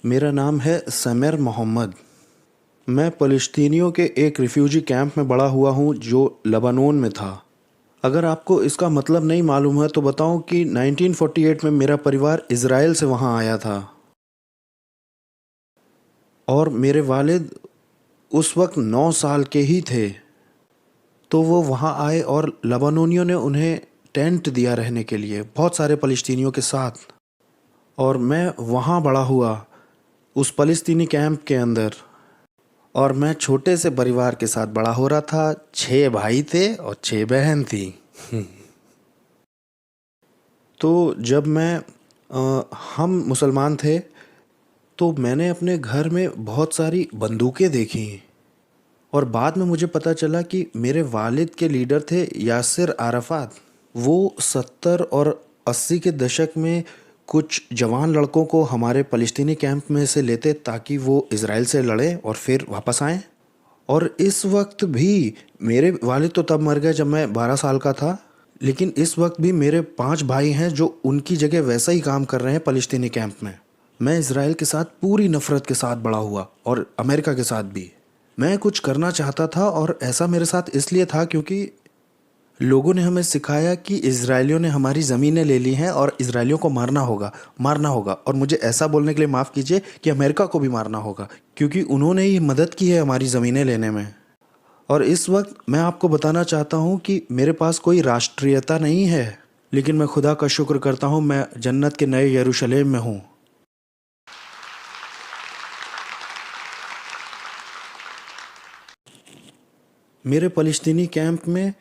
मेरा नाम है समेर मोहम्मद। मैं फ़लस्तीनियों के एक रिफ्यूजी कैंप में बड़ा हुआ हूँ जो लेबनान में था। अगर आपको इसका मतलब नहीं मालूम है तो बताऊँ कि 1948 में मेरा परिवार इज़राइल से वहाँ आया था और मेरे वालिद उस वक्त 9 साल के ही थे। तो वो वहाँ आए और लेबनानियों ने उन्हें टेंट दिया रहने के लिए बहुत सारे फ़लस्तीनियों के साथ, और मैं वहाँ बड़ा हुआ उस फ़लस्तीनी कैंप के अंदर। और मैं छोटे से परिवार के साथ बड़ा हो रहा था। 6 भाई थे और 6 बहन थी। तो जब हम मुसलमान थे तो मैंने अपने घर में बहुत सारी बंदूकें देखी, और बाद में मुझे पता चला कि मेरे वालिद के लीडर थे यासिर अराफात। वो 70 और 80 के दशक में कुछ जवान लड़कों को हमारे फ़लस्तीनी कैंप में से लेते ताकि वो इज़राइल से लड़ें और फिर वापस आएं। और इस वक्त भी मेरे वालिद तो तब मर गए जब मैं 12 साल का था, लेकिन इस वक्त भी मेरे 5 भाई हैं जो उनकी जगह वैसा ही काम कर रहे हैं फ़लस्तीनी कैंप में। मैं इज़राइल के साथ पूरी नफ़रत के साथ बड़ा हुआ और अमेरिका के साथ भी। मैं कुछ करना चाहता था और ऐसा मेरे साथ इसलिए था क्योंकि लोगों ने हमें सिखाया कि इज़राइलियों ने हमारी ज़मीनें ले ली हैं और इज़राइलियों को मारना होगा। और मुझे ऐसा बोलने के लिए माफ़ कीजिए कि अमेरिका को भी मारना होगा, क्योंकि उन्होंने ही मदद की है हमारी ज़मीनें लेने में। और इस वक्त मैं आपको बताना चाहता हूँ कि मेरे पास कोई राष्ट्रीयता नहीं है, लेकिन मैं खुदा का शुक्र करता हूँ मैं जन्नत के नए यरूशलेम में हूँ। मेरे फ़लस्तीनी कैंप में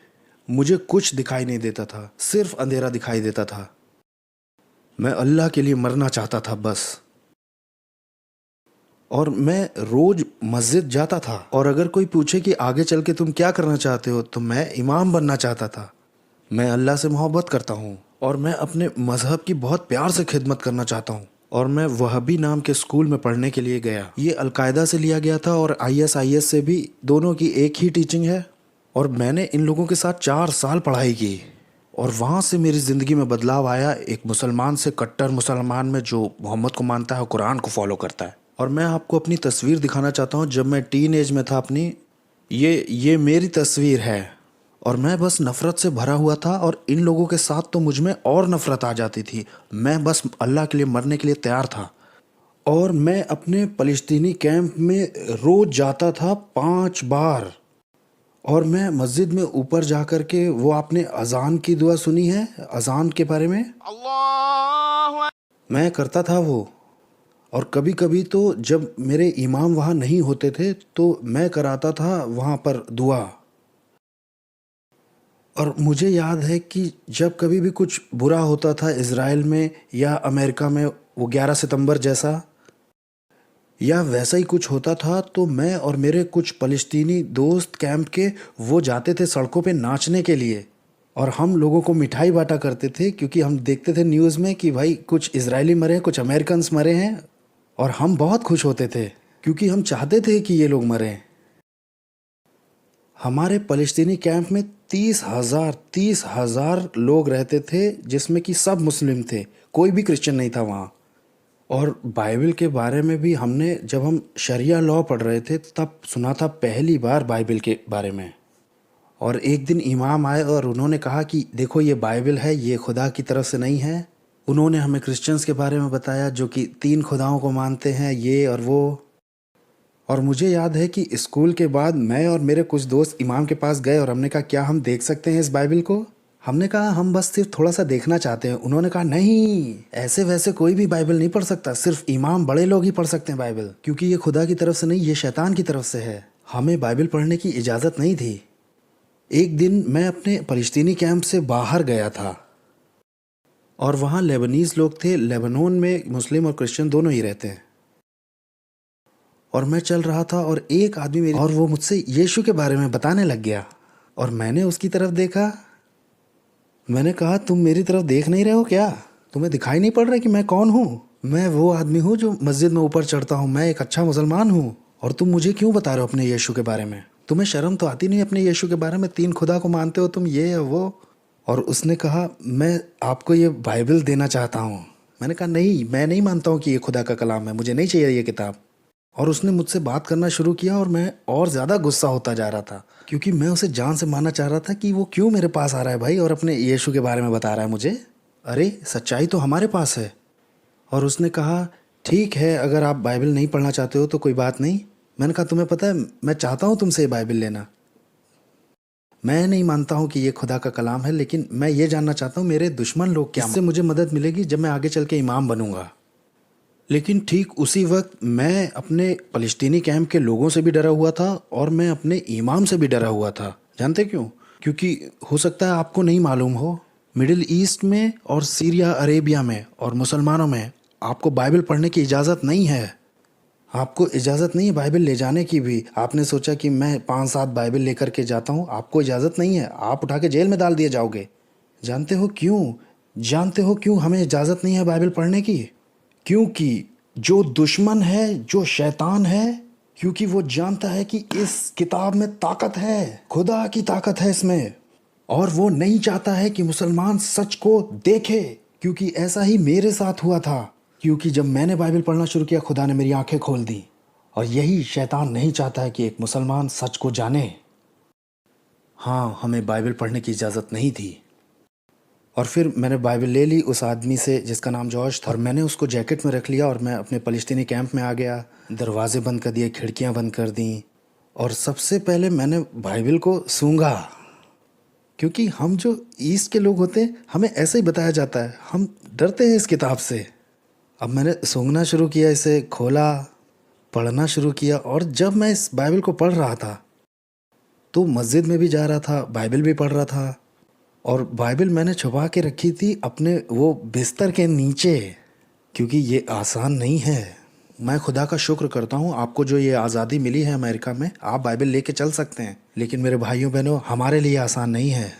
मुझे कुछ दिखाई नहीं देता था, सिर्फ अंधेरा दिखाई देता था। मैं अल्लाह के लिए मरना चाहता था बस। और मैं रोज मस्जिद जाता था, और अगर कोई पूछे कि आगे चल के तुम क्या करना चाहते हो तो मैं इमाम बनना चाहता था। मैं अल्लाह से मोहब्बत करता हूँ और मैं अपने मज़हब की बहुत प्यार से खिदमत करना चाहता हूँ। और मैं वहबी नाम के स्कूल में पढ़ने के लिए गया। ये अलकायदा से लिया गया था और ISIS से भी, दोनों की एक ही टीचिंग है। और मैंने इन लोगों के साथ 4 साल पढ़ाई की, और वहाँ से मेरी ज़िंदगी में बदलाव आया, एक मुसलमान से कट्टर मुसलमान में जो मोहम्मद को मानता है और कुरान को फॉलो करता है। और मैं आपको अपनी तस्वीर दिखाना चाहता हूँ जब मैं टीन एज में था अपनी। ये मेरी तस्वीर है, और मैं बस नफ़रत से भरा हुआ था, और इन लोगों के साथ तो मुझ में और नफ़रत आ जाती थी। मैं बस अल्लाह के लिए मरने के लिए तैयार था। और मैं अपने फ़लस्तीनी कैंप में रोज़ जाता था 5 बार। और मैं मस्जिद में ऊपर जा कर के, वो आपने अज़ान की दुआ सुनी है, अज़ान के बारे में? मैं करता था वो। और कभी कभी तो जब मेरे इमाम वहाँ नहीं होते थे तो मैं कराता था वहाँ पर दुआ। और मुझे याद है कि जब कभी भी कुछ बुरा होता था इज़राइल में या अमेरिका में, वो 11 सितंबर जैसा या वैसा ही कुछ होता था, तो मैं और मेरे कुछ फ़लस्तीनी दोस्त कैंप के, वो जाते थे सड़कों पे नाचने के लिए। और हम लोगों को मिठाई बांटा करते थे, क्योंकि हम देखते थे न्यूज़ में कि भाई कुछ इजरायली मरे हैं, कुछ अमेरिकन्स मरे हैं। और हम बहुत खुश होते थे क्योंकि हम चाहते थे कि ये लोग मरें। हमारे फ़लस्तीनी कैंप में 30,000 लोग रहते थे, जिसमें कि सब मुस्लिम थे, कोई भी क्रिश्चियन नहीं था वहाँ। और बाइबल के बारे में भी हमने, जब हम शरिया लॉ पढ़ रहे थे तब सुना था पहली बार बाइबल के बारे में। और एक दिन इमाम आए और उन्होंने कहा कि देखो ये बाइबल है, ये खुदा की तरफ से नहीं है। उन्होंने हमें क्रिश्चियंस के बारे में बताया जो कि 3 खुदाओं को मानते हैं, ये और वो। और मुझे याद है कि स्कूल के बाद मैं और मेरे कुछ दोस्त इमाम के पास गए और हमने कहा क्या हम देख सकते हैं इस बाइबल को? हमने कहा हम बस सिर्फ थोड़ा सा देखना चाहते हैं। उन्होंने कहा नहीं, ऐसे वैसे कोई भी बाइबल नहीं पढ़ सकता, सिर्फ इमाम बड़े लोग ही पढ़ सकते हैं बाइबल, क्योंकि ये खुदा की तरफ से नहीं, ये शैतान की तरफ से है। हमें बाइबल पढ़ने की इजाज़त नहीं थी। एक दिन मैं अपने फ़लस्तीनी कैंप से बाहर गया था, और वहाँ लेबनीज़ लोग थे। लेबनान में मुस्लिम और क्रिश्चियन दोनों ही रहते हैं। और मैं चल रहा था और एक आदमी मेरी, और वो मुझसे यीशु के बारे में बताने लग गया। और मैंने उसकी तरफ देखा। मैंने कहा तुम मेरी तरफ देख नहीं रहे हो क्या? तुम्हें दिखाई नहीं पड़ रहा कि मैं कौन हूँ? मैं वो आदमी हूँ जो मस्जिद में ऊपर चढ़ता हूँ, मैं एक अच्छा मुसलमान हूँ। और तुम मुझे क्यों बता रहे हो अपने यीशु के बारे में? तुम्हें शर्म तो आती नहीं अपने यीशु के बारे में? 3 खुदा को मानते हो तुम, ये है वो। और उसने कहा मैं आपको ये बाइबल देना चाहता हूँ। मैंने कहा नहीं, मैं नहीं मानता हूँ कि ये खुदा का कलाम है, मुझे नहीं चाहिए ये किताब। और उसने मुझसे बात करना शुरू किया और मैं और ज़्यादा गुस्सा होता जा रहा था, क्योंकि मैं उसे जान से मारना चाह रहा था कि वो क्यों मेरे पास आ रहा है भाई और अपने यीशु के बारे में बता रहा है मुझे। अरे सच्चाई तो हमारे पास है। और उसने कहा ठीक है, अगर आप बाइबल नहीं पढ़ना चाहते हो तो कोई बात नहीं। मैंने कहा तुम्हें पता है, मैं चाहता हूँ तुमसे ये बाइबल लेना। मैं नहीं मानता हूँ कि ये खुदा का कलाम है, लेकिन मैं ये जानना चाहता हूँ मेरे दुश्मन लोग क्या, इससे मुझे मदद मिलेगी जब मैं आगे चल के इमाम बनूंगा। लेकिन ठीक उसी वक्त मैं अपने फ़लस्तीनी कैंप के लोगों से भी डरा हुआ था और मैं अपने इमाम से भी डरा हुआ था। जानते क्यों? क्योंकि हो सकता है आपको नहीं मालूम हो, मिडिल ईस्ट में और सीरिया अरेबिया में और मुसलमानों में आपको बाइबल पढ़ने की इजाज़त नहीं है। आपको इजाज़त नहीं है बाइबल ले जाने की भी। आपने सोचा कि मैं 5-7 बाइबल लेकर के जाता हूँ, आपको इजाज़त नहीं है, आप उठा के जेल में डाल दिए जाओगे। जानते हो क्यों? जानते हो क्यों हमें इजाज़त नहीं है बाइबल पढ़ने की? क्योंकि जो दुश्मन है, जो शैतान है, क्योंकि वो जानता है कि इस किताब में ताकत है, खुदा की ताकत है इसमें, और वो नहीं चाहता है कि मुसलमान सच को देखे। क्योंकि ऐसा ही मेरे साथ हुआ था, क्योंकि जब मैंने बाइबल पढ़ना शुरू किया खुदा ने मेरी आंखें खोल दी। और यही शैतान नहीं चाहता है कि एक मुसलमान सच को जाने। हाँ, हमें बाइबल पढ़ने की इजाज़त नहीं थी। और फिर मैंने बाइबल ले ली उस आदमी से जिसका नाम जॉर्ज था, और मैंने उसको जैकेट में रख लिया और मैं अपने फ़लस्तीनी कैंप में आ गया। दरवाजे बंद कर दिए, खिड़कियां बंद कर दी, और सबसे पहले मैंने बाइबल को सूंघा। क्योंकि हम जो ईस्ट के लोग होते हैं, हमें ऐसे ही बताया जाता है, हम डरते हैं इस किताब से। अब मैंने सूंघना शुरू किया, इसे खोला, पढ़ना शुरू किया, और जब मैं इस बाइबल को पढ़ रहा था तो मस्जिद में भी जा रहा था, बाइबल भी पढ़ रहा था। और बाइबल मैंने छुपा के रखी थी अपने वो बिस्तर के नीचे, क्योंकि ये आसान नहीं है। मैं खुदा का शुक्र करता हूँ आपको जो ये आज़ादी मिली है अमेरिका में, आप बाइबल लेके चल सकते हैं। लेकिन मेरे भाइयों बहनों, हमारे लिए आसान नहीं है।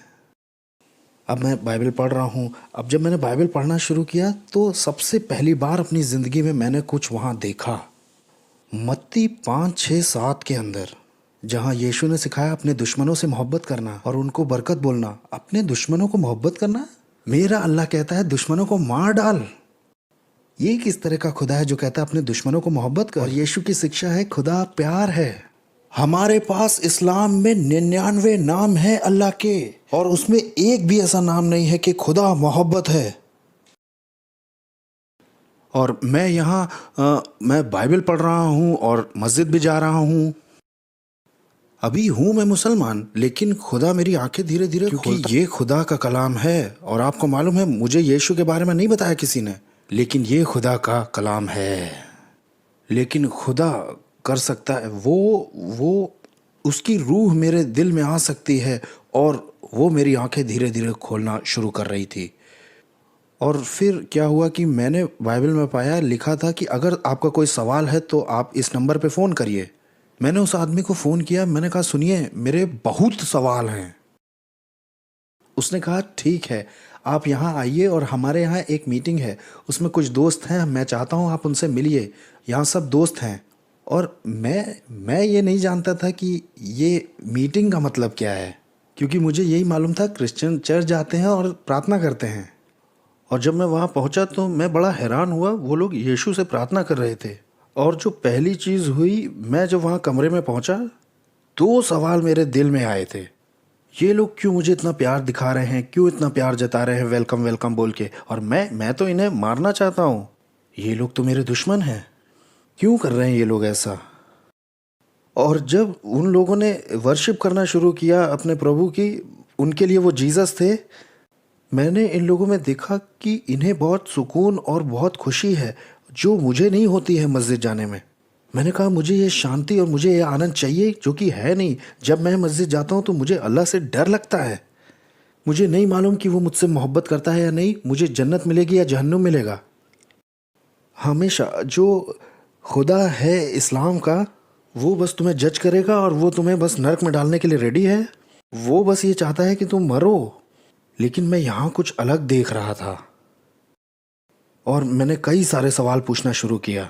अब मैं बाइबल पढ़ रहा हूँ। अब जब मैंने बाइबल पढ़ना शुरू किया तो सबसे पहली बार अपनी ज़िंदगी में मैंने कुछ वहाँ देखा। मत्ती 5-6-7 के अंदर, जहाँ यीशु ने सिखाया अपने दुश्मनों से मोहब्बत करना और उनको बरकत बोलना। अपने दुश्मनों को मोहब्बत करना? मेरा अल्लाह कहता है दुश्मनों को मार डाल। ये किस तरह का खुदा है जो कहता है अपने दुश्मनों को मोहब्बत कर? और यीशु की शिक्षा है खुदा प्यार है। हमारे पास इस्लाम में 99 नाम है अल्लाह के, और उसमें एक भी ऐसा नाम नहीं है कि खुदा मोहब्बत है। और मैं यहाँ मैं बाइबल पढ़ रहा हूँ और मस्जिद भी जा रहा हूँ। अभी हूँ मैं मुसलमान, लेकिन खुदा मेरी आंखें धीरे धीरे क्योंकि ये खुदा का कलाम है। और आपको मालूम है, मुझे यीशु के बारे में नहीं बताया किसी ने, लेकिन ये खुदा का कलाम है। लेकिन खुदा कर सकता है, वो उसकी रूह मेरे दिल में आ सकती है, और वो मेरी आंखें धीरे धीरे खोलना शुरू कर रही थी। और फिर क्या हुआ कि मैंने बाइबल में पाया, लिखा था कि अगर आपका कोई सवाल है तो आप इस नंबर पे फ़ोन करिए। मैंने उस आदमी को फ़ोन किया, मैंने कहा सुनिए मेरे बहुत सवाल हैं। उसने कहा ठीक है, आप यहाँ आइए और हमारे यहाँ एक मीटिंग है, उसमें कुछ दोस्त हैं, मैं चाहता हूँ आप उनसे मिलिए, यहाँ सब दोस्त हैं। और मैं ये नहीं जानता था कि ये मीटिंग का मतलब क्या है, क्योंकि मुझे यही मालूम था क्रिश्चियन चर्च जाते हैं और प्रार्थना करते हैं। और जब मैं वहाँ पहुँचा तो मैं बड़ा हैरान हुआ, वो लोग यीशु से प्रार्थना कर रहे थे। और जो पहली चीज़ हुई, मैं जब वहाँ कमरे में पहुँचा, 2 सवाल मेरे दिल में आए थे। ये लोग क्यों मुझे इतना प्यार दिखा रहे हैं, क्यों इतना प्यार जता रहे हैं वेलकम वेलकम बोल के, और मैं तो इन्हें मारना चाहता हूँ। ये लोग तो मेरे दुश्मन हैं, क्यों कर रहे हैं ये लोग ऐसा। और जब उन लोगों ने वर्शिप करना शुरू किया अपने प्रभु की, उनके लिए वो जीसस थे, मैंने इन लोगों में देखा कि इन्हें बहुत सुकून और बहुत खुशी है, जो मुझे नहीं होती है मस्जिद जाने में। मैंने कहा मुझे ये शांति और मुझे ये आनंद चाहिए, जो कि है नहीं। जब मैं मस्जिद जाता हूँ तो मुझे अल्लाह से डर लगता है। मुझे नहीं मालूम कि वो मुझसे मोहब्बत करता है या नहीं, मुझे जन्नत मिलेगी या जहन्नुम मिलेगा। हमेशा जो खुदा है इस्लाम का, वो बस तुम्हें जज करेगा और वो तुम्हें बस नरक में डालने के लिए रेडी है। वो बस ये चाहता है कि तुम मरो। लेकिन मैं यहाँ कुछ अलग देख रहा था, और मैंने कई सारे सवाल पूछना शुरू किया।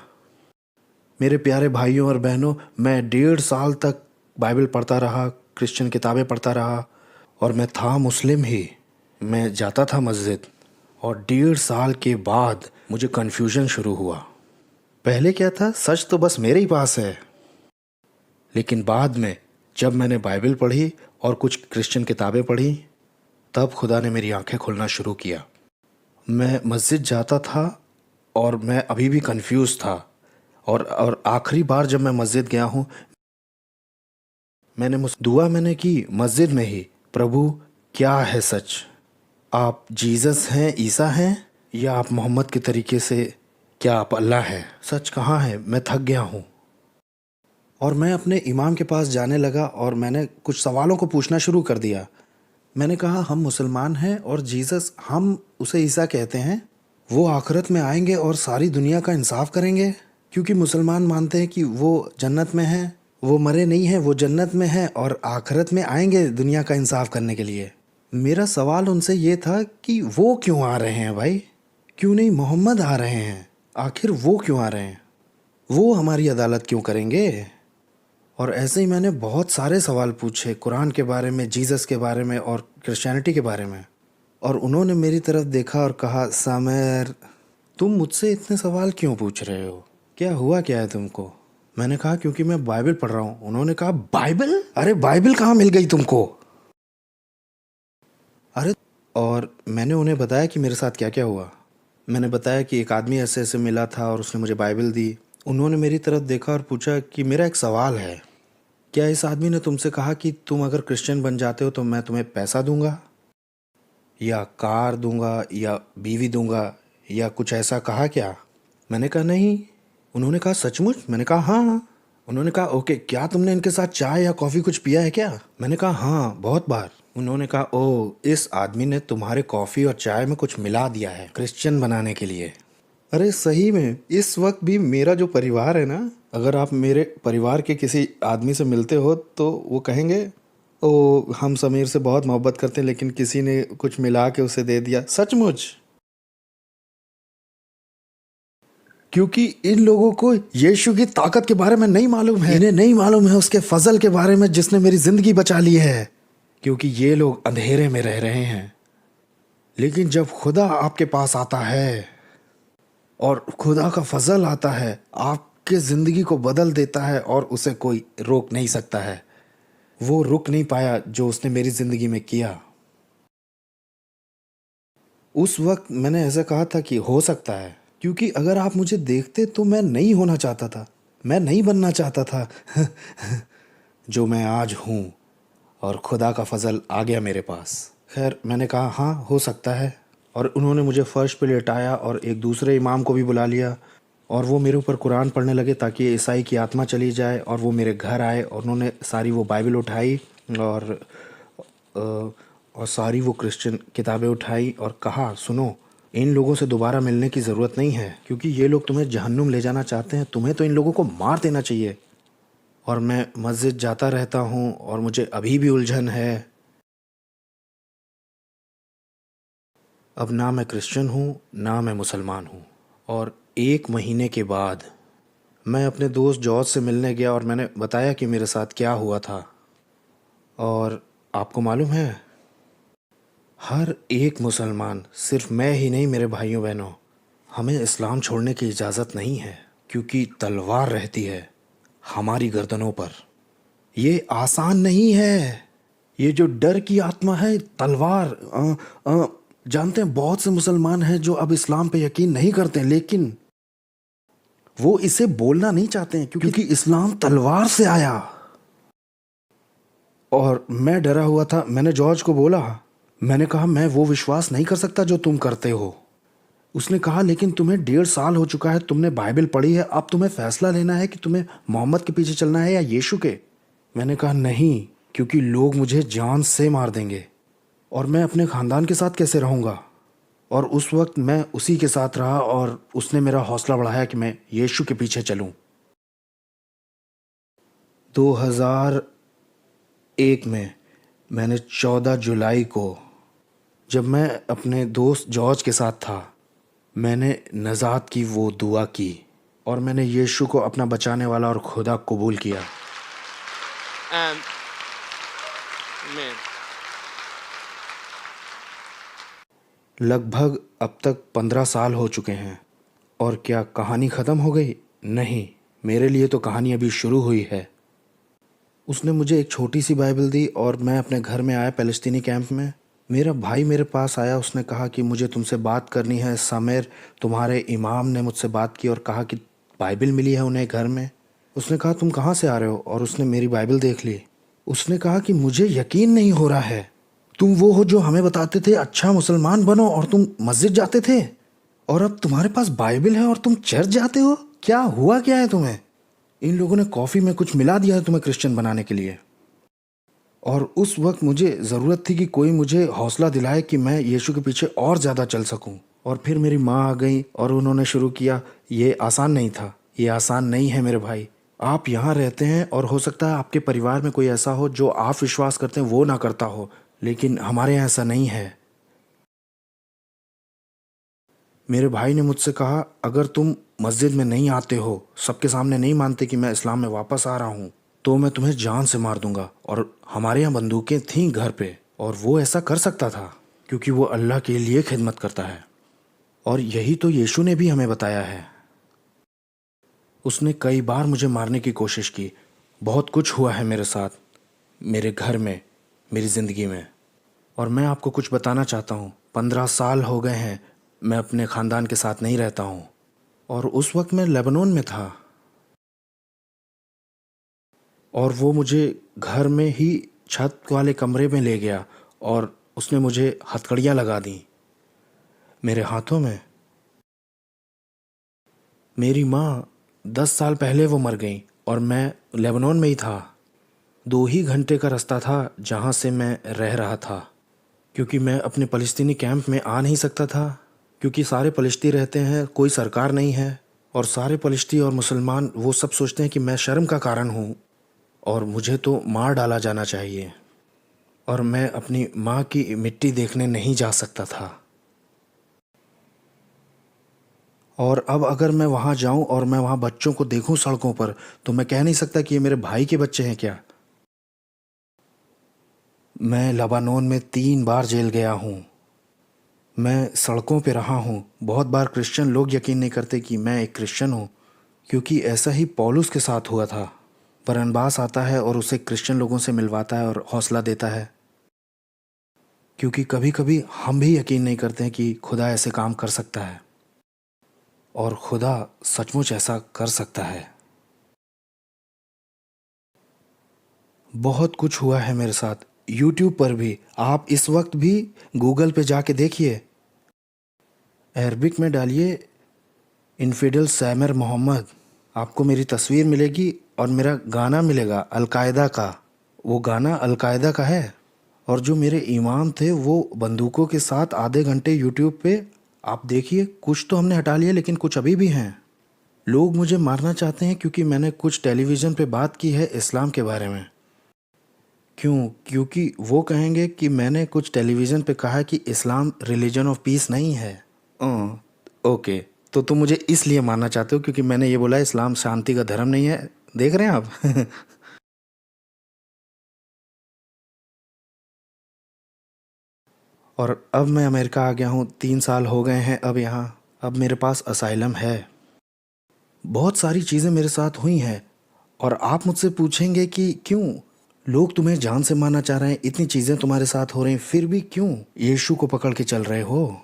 मेरे प्यारे भाइयों और बहनों, मैं 1.5 साल तक बाइबल पढ़ता रहा, क्रिश्चियन किताबें पढ़ता रहा, और मैं था मुस्लिम ही। मैं जाता था मस्जिद, और 1.5 साल के बाद मुझे कन्फ्यूजन शुरू हुआ। पहले क्या था, सच तो बस मेरे ही पास है। लेकिन बाद में जब मैंने बाइबल पढ़ी और कुछ क्रिश्चियन किताबें पढ़ी, तब खुदा ने मेरी आंखें खोलना शुरू किया। मैं मस्जिद जाता था और मैं अभी भी कंफ्यूज था। और आखिरी बार जब मैं मस्जिद गया हूँ, दुआ मैंने की मस्जिद में ही, प्रभु क्या है सच? आप जीसस हैं, ईसा हैं, या आप मोहम्मद के तरीके से, क्या आप अल्लाह हैं? सच कहाँ है? मैं थक गया हूँ। और मैं अपने इमाम के पास जाने लगा और मैंने कुछ सवालों को पूछना शुरू कर दिया। मैंने कहा, हम मुसलमान हैं और जीसस, हम उसे ईसा कहते हैं, वो आखिरत में आएंगे और सारी दुनिया का इंसाफ करेंगे, क्योंकि मुसलमान मानते हैं कि वो जन्नत में हैं, वो मरे नहीं हैं, वो जन्नत में हैं और आखिरत में आएंगे दुनिया का इंसाफ करने के लिए। मेरा सवाल उनसे ये था कि वो क्यों आ रहे हैं भाई? क्यों नहीं मोहम्मद आ रहे हैं? आखिर वो क्यों आ रहे हैं? वो हमारी अदालत क्यों करेंगे? और ऐसे ही मैंने बहुत सारे सवाल पूछे, कुरान के बारे में, जीसस के बारे में और क्रिश्चियनिटी के बारे में। और उन्होंने मेरी तरफ देखा और कहा, सामेर, तुम मुझसे इतने सवाल क्यों पूछ रहे हो? क्या हुआ क्या है तुमको? मैंने कहा, क्योंकि मैं बाइबल पढ़ रहा हूँ। उन्होंने कहा, बाइबल? अरे बाइबल कहाँ मिल गई तुमको? अरे, और मैंने उन्हें बताया कि मेरे साथ क्या क्या हुआ। मैंने बताया कि एक आदमी ऐसे ऐसे मिला था और उसने मुझे बाइबल दी। उन्होंने मेरी तरफ देखा और पूछा कि मेरा एक सवाल है, क्या इस आदमी ने तुमसे कहा कि तुम अगर क्रिश्चियन बन जाते हो तो मैं तुम्हें पैसा दूंगा, या कार दूंगा, या बीवी दूंगा, या कुछ ऐसा कहा क्या? मैंने कहा, नहीं। उन्होंने कहा, सचमुच? मैंने कहा, हाँ। उन्होंने कहा, ओके, क्या तुमने इनके साथ चाय या कॉफ़ी कुछ पिया है क्या? मैंने कहा, हाँ, बहुत बार। उन्होंने कहा, ओ, इस आदमी ने तुम्हारे कॉफ़ी और चाय में कुछ मिला दिया है क्रिश्चियन बनाने के लिए। अरे सही में इस वक्त भी मेरा जो परिवार है ना, अगर आप मेरे परिवार के किसी आदमी से मिलते हो तो वो कहेंगे, ओ, हम समीर से बहुत मोहब्बत करते हैं लेकिन किसी ने कुछ मिला के उसे दे दिया। सचमुच। क्योंकि इन लोगों को यीशु की ताकत के बारे में नहीं मालूम है, इन्हें नहीं मालूम है उसके फजल के बारे में जिसने मेरी जिंदगी बचा ली है। क्योंकि ये लोग अंधेरे में रह रहे हैं। लेकिन जब खुदा आपके पास आता है और खुदा का फजल आता है, आपके ज़िंदगी को बदल देता है और उसे कोई रोक नहीं सकता है। वो रुक नहीं पाया जो उसने मेरी ज़िंदगी में किया। उस वक्त मैंने ऐसा कहा था कि हो सकता है, क्योंकि अगर आप मुझे देखते तो मैं नहीं होना चाहता था, मैं नहीं बनना चाहता था जो मैं आज हूँ। और खुदा का फजल आ गया मेरे पास। खैर, मैंने कहा, हाँ, हो सकता है। और उन्होंने मुझे फ़र्श पे लेटाया और एक दूसरे इमाम को भी बुला लिया और वो मेरे ऊपर कुरान पढ़ने लगे ताकि ईसाई की आत्मा चली जाए। और वो मेरे घर आए और उन्होंने सारी वो बाइबल उठाई और सारी वो क्रिश्चियन किताबें उठाई और कहा, सुनो, इन लोगों से दोबारा मिलने की ज़रूरत नहीं है, क्योंकि ये लोग तुम्हें जहन्नुम ले जाना चाहते हैं। तुम्हें तो इन लोगों को मार देना चाहिए। और मैं मस्जिद जाता रहता हूँ और मुझे अभी भी उलझन है। अब ना मैं क्रिश्चियन हूँ, ना मैं मुसलमान हूँ। और 1 महीने के बाद मैं अपने दोस्त जॉर्ज से मिलने गया और मैंने बताया कि मेरे साथ क्या हुआ था। और आपको मालूम है, हर एक मुसलमान, सिर्फ मैं ही नहीं मेरे भाइयों बहनों, हमें इस्लाम छोड़ने की इजाज़त नहीं है, क्योंकि तलवार रहती है हमारी गर्दनों पर। ये आसान नहीं है। ये जो डर की आत्मा है, तलवार, जानते हैं बहुत से मुसलमान हैं जो अब इस्लाम पे यकीन नहीं करते हैं, लेकिन वो इसे बोलना नहीं चाहते हैं क्योंकि इस्लाम तलवार से आया। और मैं डरा हुआ था। मैंने जॉर्ज को बोला, मैंने कहा, मैं वो विश्वास नहीं कर सकता जो तुम करते हो। उसने कहा, लेकिन तुम्हें 1.5 साल हो चुका है, तुमने बाइबल पढ़ी है, अब तुम्हें फैसला लेना है कि तुम्हें मोहम्मद के पीछे चलना है या यीशु के। मैंने कहा, नहीं, क्योंकि लोग मुझे जान से मार देंगे और मैं अपने ख़ानदान के साथ कैसे रहूँगा। और उस वक्त मैं उसी के साथ रहा और उसने मेरा हौसला बढ़ाया कि मैं यीशु के पीछे चलूँ। 2001 में मैंने 14 जुलाई को, जब मैं अपने दोस्त जॉर्ज के साथ था, मैंने नजात की वो दुआ की और मैंने यीशु को अपना बचाने वाला और खुदा कबूल किया। Amen. लगभग अब तक 15 साल हो चुके हैं और क्या कहानी ख़त्म हो गई? नहीं, मेरे लिए तो कहानी अभी शुरू हुई है। उसने मुझे एक छोटी सी बाइबल दी और मैं अपने घर में आया फ़लस्तीनी कैंप में। मेरा भाई मेरे पास आया, उसने कहा कि मुझे तुमसे बात करनी है सामिर, तुम्हारे इमाम ने मुझसे बात की और कहा कि बाइबल मिली है उन्हें घर में। उसने कहा तुम कहाँ से आ रहे हो? और उसने मेरी बाइबल देख ली। उसने कहा कि मुझे यकीन नहीं हो रहा है, तुम वो हो जो हमें बताते थे अच्छा मुसलमान बनो और तुम मस्जिद जाते थे, और अब तुम्हारे पास बाइबल है और तुम चर्च जाते हो। क्या हुआ क्या है तुम्हें? इन लोगों ने कॉफ़ी में कुछ मिला दिया है तुम्हें क्रिश्चियन बनाने के लिए। और उस वक्त मुझे ज़रूरत थी कि कोई मुझे हौसला दिलाए कि मैं यीशु के पीछे और ज़्यादा चल सकूं। और फिर मेरी माँ आ गई और उन्होंने शुरू किया। ये आसान नहीं था, ये आसान नहीं है मेरे भाई। आप यहाँ रहते हैं और हो सकता है आपके परिवार में कोई ऐसा हो जो आप विश्वास करते हैं वो ना करता हो, लेकिन हमारे यहाँ ऐसा नहीं है। मेरे भाई ने मुझसे कहा अगर तुम मस्जिद में नहीं आते हो, सबके सामने नहीं मानते कि मैं इस्लाम में वापस आ रहा हूँ, तो मैं तुम्हें जान से मार दूंगा। और हमारे यहाँ बंदूकें थीं घर पे, और वो ऐसा कर सकता था क्योंकि वो अल्लाह के लिए खिदमत करता है। और यही तो यीशु ने भी हमें बताया है। उसने कई बार मुझे मारने की कोशिश की। बहुत कुछ हुआ है मेरे साथ, मेरे घर में, मेरी ज़िंदगी में। और मैं आपको कुछ बताना चाहता हूँ। 15 साल हो गए हैं मैं अपने ख़ानदान के साथ नहीं रहता हूँ। और उस वक्त मैं लेबनान में था, और वो मुझे घर में ही छत वाले कमरे में ले गया और उसने मुझे हथकड़ियाँ लगा दी मेरे हाथों में। मेरी माँ 10 साल पहले वो मर गई और मैं लेबनान में ही था। 2 ही घंटे का रास्ता था जहाँ से मैं रह रहा था, क्योंकि मैं अपने फ़लस्तीनी कैंप में आ नहीं सकता था, क्योंकि सारे फ़लस्ती रहते हैं, कोई सरकार नहीं है, और सारे फ़लस्ती और मुसलमान वो सब सोचते हैं कि मैं शर्म का कारण हूँ और मुझे तो मार डाला जाना चाहिए। और मैं अपनी माँ की मिट्टी देखने नहीं जा सकता था। और अब अगर मैं वहाँ जाऊँ और मैं वहाँ बच्चों को देखूँ सड़कों पर, तो मैं कह नहीं सकता कि ये मेरे भाई के बच्चे हैं क्या। मैं लेबनान में 3 बार जेल गया हूँ। मैं सड़कों पे रहा हूँ। बहुत बार क्रिश्चियन लोग यकीन नहीं करते कि मैं एक क्रिश्चियन हूँ, क्योंकि ऐसा ही पौलुस के साथ हुआ था। बरनबास आता है और उसे क्रिश्चियन लोगों से मिलवाता है और हौसला देता है, क्योंकि कभी कभी हम भी यकीन नहीं करते हैं कि खुदा ऐसे काम कर सकता है, और खुदा सचमुच ऐसा कर सकता है। बहुत कुछ हुआ है मेरे साथ। यूट्यूब पर भी, आप इस वक्त भी गूगल पे जाके देखिए, अरबिक में डालिए इन्फिडल सैमर मोहम्मद, आपको मेरी तस्वीर मिलेगी और मेरा गाना मिलेगा अलकायदा का। वो गाना अलकायदा का है। और जो मेरे इमाम थे वो बंदूकों के साथ आधे घंटे यूट्यूब पे, आप देखिए, कुछ तो हमने हटा लिया लेकिन कुछ अभी भी हैं। लोग मुझे मारना चाहते हैं क्योंकि मैंने कुछ टेलीविज़न पे बात की है इस्लाम के बारे में। क्यों? क्योंकि वो कहेंगे कि मैंने कुछ टेलीविज़न पे कहा है कि इस्लाम रिलीजन ऑफ पीस नहीं है। ओके, तो तुम मुझे इसलिए मानना चाहते हो क्योंकि मैंने ये बोला इस्लाम शांति का धर्म नहीं है। देख रहे हैं आप? और अब मैं अमेरिका आ गया हूँ, 3 साल हो गए हैं अब यहाँ। अब मेरे पास असाइलम है। बहुत सारी चीज़ें मेरे साथ हुई हैं। और आप मुझसे पूछेंगे कि क्यों लोग तुम्हें जान से मारना चाह रहे हैं, इतनी चीज़ें तुम्हारे साथ हो रही हैं, फिर भी क्यों यीशु को पकड़ के चल रहे हो?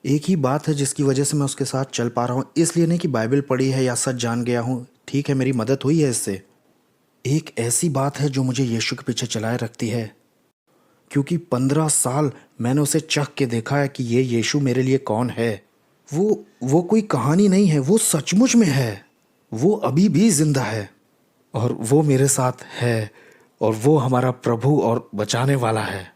एक ही बात है जिसकी वजह से मैं उसके साथ चल पा रहा हूँ, इसलिए नहीं कि बाइबल पढ़ी है या सच जान गया हूँ। ठीक है, मेरी मदद हुई है इससे। एक ऐसी बात है जो मुझे यीशु के पीछे चलाए रखती है, क्योंकि 15 साल मैंने उसे चख के देखा है कि ये यीशु मेरे लिए कौन है। वो कोई कहानी नहीं है, वो सचमुच में है। वो अभी भी जिंदा है और वो मेरे साथ है, और वो हमारा प्रभु और बचाने वाला है।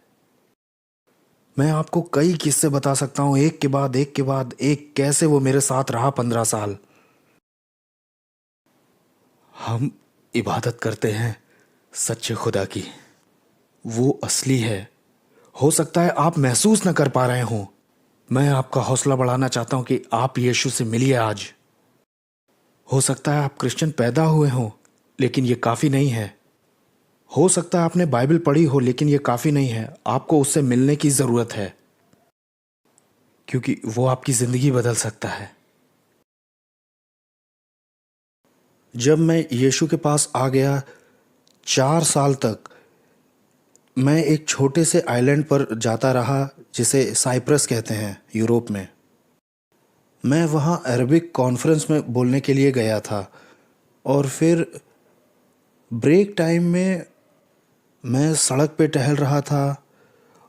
मैं आपको कई किस्से बता सकता हूँ, एक के बाद एक के बाद एक, कैसे वो मेरे साथ रहा 15 साल। हम इबादत करते हैं सच्चे खुदा की। वो असली है। हो सकता है आप महसूस न कर पा रहे हों। मैं आपका हौसला बढ़ाना चाहता हूं कि आप यीशु से मिलिए आज। हो सकता है आप क्रिश्चियन पैदा हुए हों, लेकिन ये काफ़ी नहीं है। हो सकता है आपने बाइबल पढ़ी हो, लेकिन ये काफ़ी नहीं है। आपको उससे मिलने की ज़रूरत है। क्योंकि वो आपकी ज़िंदगी बदल सकता है। जब मैं यीशु के पास आ गया, 4 साल तक मैं एक छोटे से आइलैंड पर जाता रहा जिसे साइप्रस कहते हैं यूरोप में। मैं वहाँ अरबिक कॉन्फ्रेंस में बोलने के लिए गया था, और फिर ब्रेक टाइम में मैं सड़क पे टहल रहा था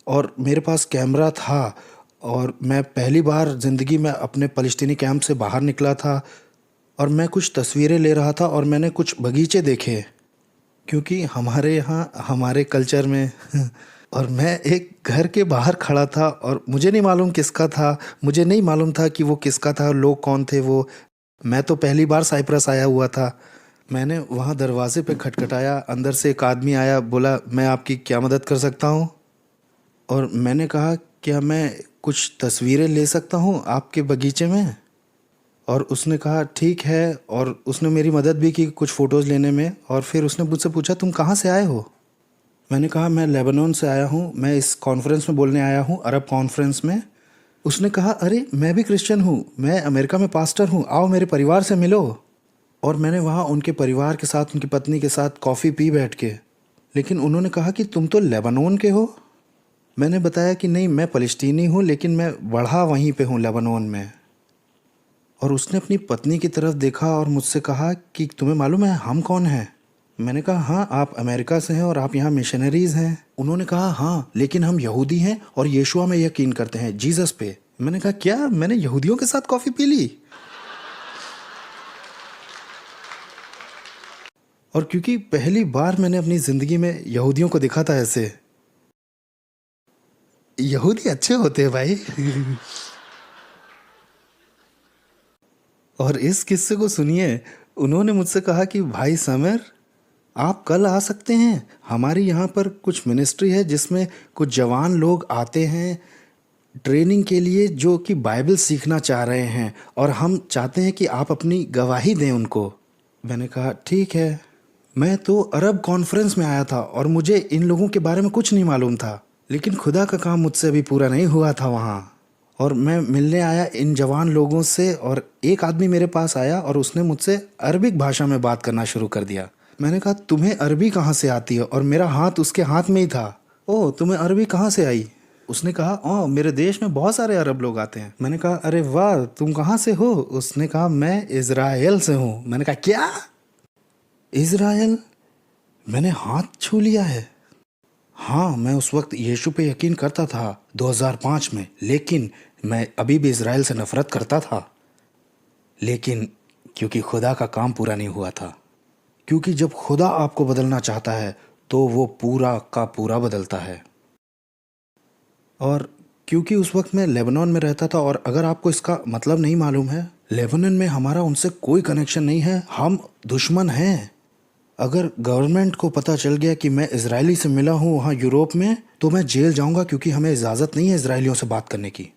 और मेरे पास कैमरा था, और मैं पहली बार ज़िंदगी में अपने फ़लस्तीनी कैंप से बाहर निकला था, और मैं कुछ तस्वीरें ले रहा था और मैंने कुछ बगीचे देखे, क्योंकि हमारे यहाँ हमारे कल्चर में और मैं एक घर के बाहर खड़ा था और मुझे नहीं मालूम किसका था, मुझे नहीं मालूम था कि वो किसका था, लोग कौन थे वो। मैं तो पहली बार साइप्रस आया हुआ था। मैंने वहाँ दरवाजे पे खटखटाया, अंदर से एक आदमी आया, बोला मैं आपकी क्या मदद कर सकता हूँ। और मैंने कहा क्या मैं कुछ तस्वीरें ले सकता हूँ आपके बगीचे में। और उसने कहा ठीक है, और उसने मेरी मदद भी की कुछ फ़ोटोज़ लेने में। और फिर उसने मुझसे पूछा तुम कहाँ से आए हो। मैंने कहा मैं लेबनान से आया हूँ, मैं इस कॉन्फ्रेंस में बोलने आया हूँ, अरब कॉन्फ्रेंस में। उसने कहा अरे मैं भी क्रिश्चियन हूँ, मैं अमेरिका में पास्टर हूँ, आओ मेरे परिवार से मिलो। और मैंने वहाँ उनके परिवार के साथ, उनकी पत्नी के साथ कॉफ़ी पी बैठ के। लेकिन उन्होंने कहा कि तुम तो लेबनान के हो। मैंने बताया कि नहीं, मैं फ़लस्तीनी हूँ, लेकिन मैं बढ़ा वहीं पे हूँ लेबनान में। और उसने अपनी पत्नी की तरफ देखा और मुझसे कहा कि तुम्हें मालूम है हम कौन हैं। मैंने कहा हाँ, आप अमेरिका से हैं और आप यहाँ मिशनरीज़ हैं। उन्होंने कहा हाँ, लेकिन हम यहूदी हैं और यीशुआ में यकीन करते हैं, जीसस पे। मैंने कहा क्या, मैंने यहूदियों के साथ कॉफ़ी पी ली। और क्योंकि पहली बार मैंने अपनी ज़िंदगी में यहूदियों को देखा था ऐसे। यहूदी अच्छे होते हैं भाई। और इस किस्से को सुनिए, उन्होंने मुझसे कहा कि भाई समर, आप कल आ सकते हैं, हमारी यहाँ पर कुछ मिनिस्ट्री है जिसमें कुछ जवान लोग आते हैं ट्रेनिंग के लिए, जो कि बाइबल सीखना चाह रहे हैं, और हम चाहते हैं कि आप अपनी गवाही दें उनको। मैंने कहा ठीक है। मैं तो अरब कॉन्फ्रेंस में आया था और मुझे इन लोगों के बारे में कुछ नहीं मालूम था, लेकिन खुदा का काम मुझसे अभी पूरा नहीं हुआ था वहाँ। और मैं मिलने आया इन जवान लोगों से, और एक आदमी मेरे पास आया और उसने मुझसे अरबिक भाषा में बात करना शुरू कर दिया। मैंने कहा तुम्हें अरबी कहाँ से आती है, और मेरा हाथ उसके हाथ में ही था। ओह, तुम्हें अरबी कहाँ से आई। उसने कहा ओह, मेरे देश में बहुत सारे अरब लोग आते हैं। मैंने कहा अरे वाह, तुम कहाँ से हो। उसने कहा मैं इज़राइल से हूँ। मैंने कहा क्या, इज़राइल। मैंने हाथ छू लिया है। हाँ, मैं उस वक्त यीशु पे यकीन करता था 2005 में, लेकिन मैं अभी भी इज़राइल से नफ़रत करता था। लेकिन क्योंकि खुदा का काम पूरा नहीं हुआ था। क्योंकि जब खुदा आपको बदलना चाहता है तो वो पूरा का पूरा बदलता है। और क्योंकि उस वक्त मैं लेबनान में रहता था, और अगर आपको इसका मतलब नहीं मालूम है, लेबनान में हमारा उनसे कोई कनेक्शन नहीं है, हम दुश्मन हैं। अगर गवर्नमेंट को पता चल गया कि मैं इजरायली से मिला हूँ वहाँ यूरोप में, तो मैं जेल जाऊँगा, क्योंकि हमें इजाज़त नहीं है इजरायलियों से बात करने की।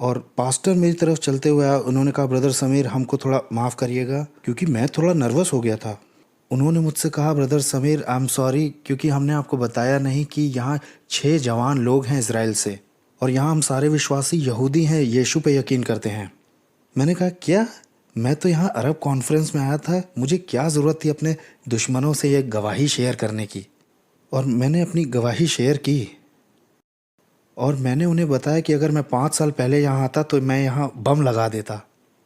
और पास्टर मेरी तरफ चलते हुए आया, उन्होंने कहा ब्रदर समीर, हमको थोड़ा माफ़ करिएगा, क्योंकि मैं थोड़ा नर्वस हो गया था। उन्होंने मुझसे कहा brother Sameer, I am sorry, क्योंकि हमने आपको बताया नहीं कि यहाँ 6 जवान लोग हैं इज़राइल से, और यहाँ हम सारे विश्वासी यहूदी हैं, यीशु पे यकीन करते हैं। मैंने कहा क्या, मैं तो यहाँ अरब कॉन्फ्रेंस में आया था, मुझे क्या ज़रूरत थी अपने दुश्मनों से ये गवाही शेयर करने की। और मैंने अपनी गवाही शेयर की, और मैंने उन्हें बताया कि अगर मैं 5 साल पहले यहाँ आता तो मैं यहाँ बम लगा देता,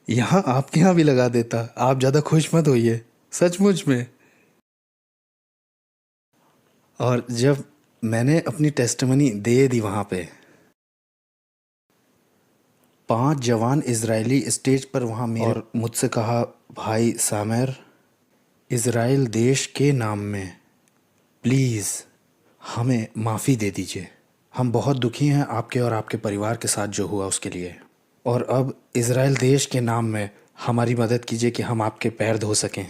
यहाँ आपके यहाँ भी लगा देता, आप ज़्यादा खुश मत होइए, सचमुच में। और जब मैंने अपनी टेस्टिमनी दे दी वहाँ पे, 5 जवान इजरायली स्टेज पर वहाँ मेरे, और मुझसे कहा भाई सामेर, इज़राइल देश के नाम में प्लीज़ हमें माफ़ी दे दीजिए। हम बहुत दुखी हैं आपके और आपके परिवार के साथ जो हुआ उसके लिए, और अब इज़राइल देश के नाम में हमारी मदद कीजिए कि हम आपके पैर धो सकें।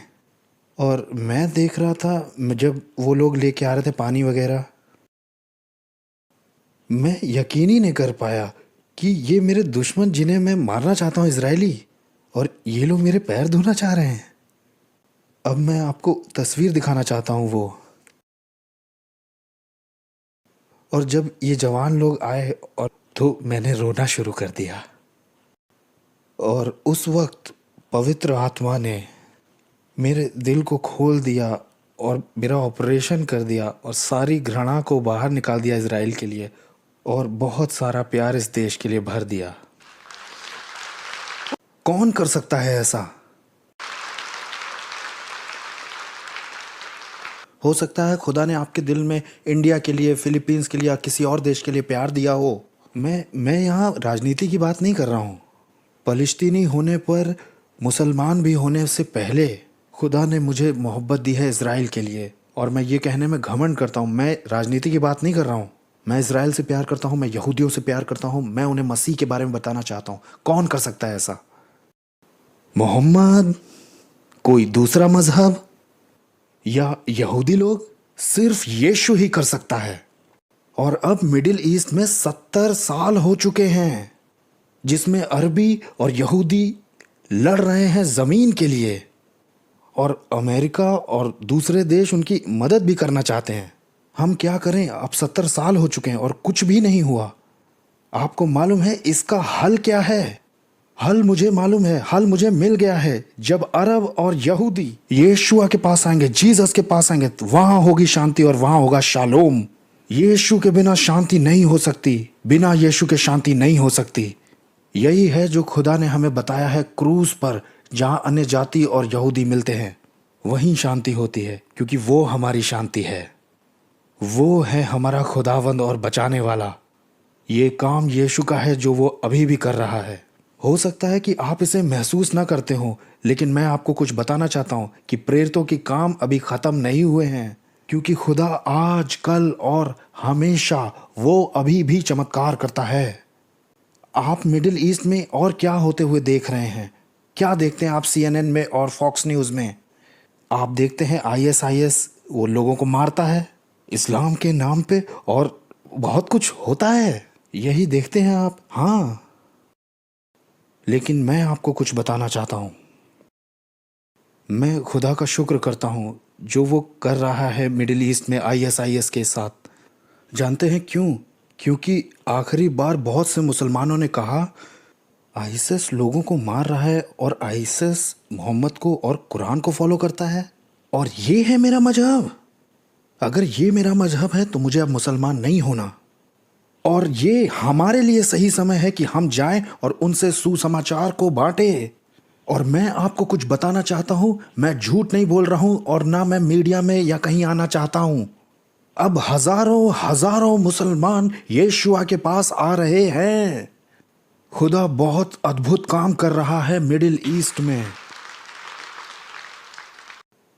और मैं देख रहा था, जब वो लोग लेके आ रहे थे पानी वगैरह, मैं यकीन ही नहीं कर पाया कि ये मेरे दुश्मन जिन्हें मैं मारना चाहता हूँ इजरायली, और ये लोग मेरे पैर धोना चाह रहे हैं। अब मैं आपको तस्वीर दिखाना चाहता हूँ वो। और जब ये जवान लोग आए और तो मैंने रोना शुरू कर दिया। और उस वक्त पवित्र आत्मा ने मेरे दिल को खोल दिया और मेरा ऑपरेशन कर दिया और सारी घृणा को बाहर निकाल दिया इज़राइल के लिए, और बहुत सारा प्यार इस देश के लिए भर दिया। कौन कर सकता है ऐसा? हो सकता है खुदा ने आपके दिल में इंडिया के लिए, फिलीपींस के लिए या किसी और देश के लिए प्यार दिया हो। मैं यहाँ राजनीति की बात नहीं कर रहा हूँ। फलस्तीनी होने पर, मुसलमान भी होने से पहले खुदा ने मुझे मोहब्बत दी है इज़राइल के लिए, और मैं ये कहने में घमंड करता हूँ। मैं राजनीति की बात नहीं कर रहा हूँ। मैं इज़राइल से प्यार करता हूँ, मैं यहूदियों से प्यार करता हूँ, मैं उन्हें मसीह के बारे में बताना चाहता हूँ। कौन कर सकता है ऐसा? मोहम्मद, कोई दूसरा मजहब या यहूदी लोग? सिर्फ यीशु ही कर सकता है। और अब मिडिल ईस्ट में 70 साल हो चुके हैं जिसमें अरबी और यहूदी लड़ रहे हैं ज़मीन के लिए, और अमेरिका और दूसरे देश उनकी मदद भी करना चाहते हैं। हम क्या करें? अब 70 साल हो चुके हैं और कुछ भी नहीं हुआ। आपको मालूम है इसका हल क्या है? हल मुझे मालूम है, हल मुझे मिल गया है। जब अरब और यहूदी यीशुआ के पास आएंगे, जीसस के पास आएंगे, तो वहां होगी शांति और वहां होगा शालोम। यीशु के बिना शांति नहीं हो सकती, बिना यीशु के शांति नहीं हो सकती। यही है जो खुदा ने हमें बताया है क्रूस पर, जहां अन्य जाति और यहूदी मिलते हैं वहीं शांति होती है, क्योंकि वो हमारी शांति है। वो है हमारा खुदावंद और बचाने वाला। ये काम यीशु का है जो वो अभी भी कर रहा है। हो सकता है कि आप इसे महसूस ना करते हो, लेकिन मैं आपको कुछ बताना चाहता हूँ कि प्रेरितों के काम अभी ख़त्म नहीं हुए हैं, क्योंकि खुदा आज, कल और हमेशा वो अभी भी चमत्कार करता है। आप मिडिल ईस्ट में और क्या होते हुए देख रहे हैं? क्या देखते हैं आप CNN में और फॉक्स न्यूज़ में? आप देखते हैं ISIS वो लोगों को मारता है इस्लाम के नाम पे, और बहुत कुछ होता है, यही देखते हैं आप। हाँ, लेकिन मैं आपको कुछ बताना चाहता हूँ। मैं खुदा का शुक्र करता हूँ जो वो कर रहा है मिडिल ईस्ट में ISIS के साथ। जानते हैं क्यों? क्योंकि आखिरी बार बहुत से मुसलमानों ने कहा आईसिस लोगों को मार रहा है और आईसिस मोहम्मद को और कुरान को फॉलो करता है, और ये है मेरा मजहब। अगर ये मेरा मजहब है तो मुझे अब मुसलमान नहीं होना, और ये हमारे लिए सही समय है कि हम जाएं और उनसे सुसमाचार को बांटें। और मैं आपको कुछ बताना चाहता हूँ, मैं झूठ नहीं बोल रहा हूँ और ना मैं मीडिया में या कहीं आना चाहता हूँ। अब हजारों हजारों मुसलमान यीशुआ के पास आ रहे हैं। खुदा बहुत अद्भुत काम कर रहा है मिडिल ईस्ट में।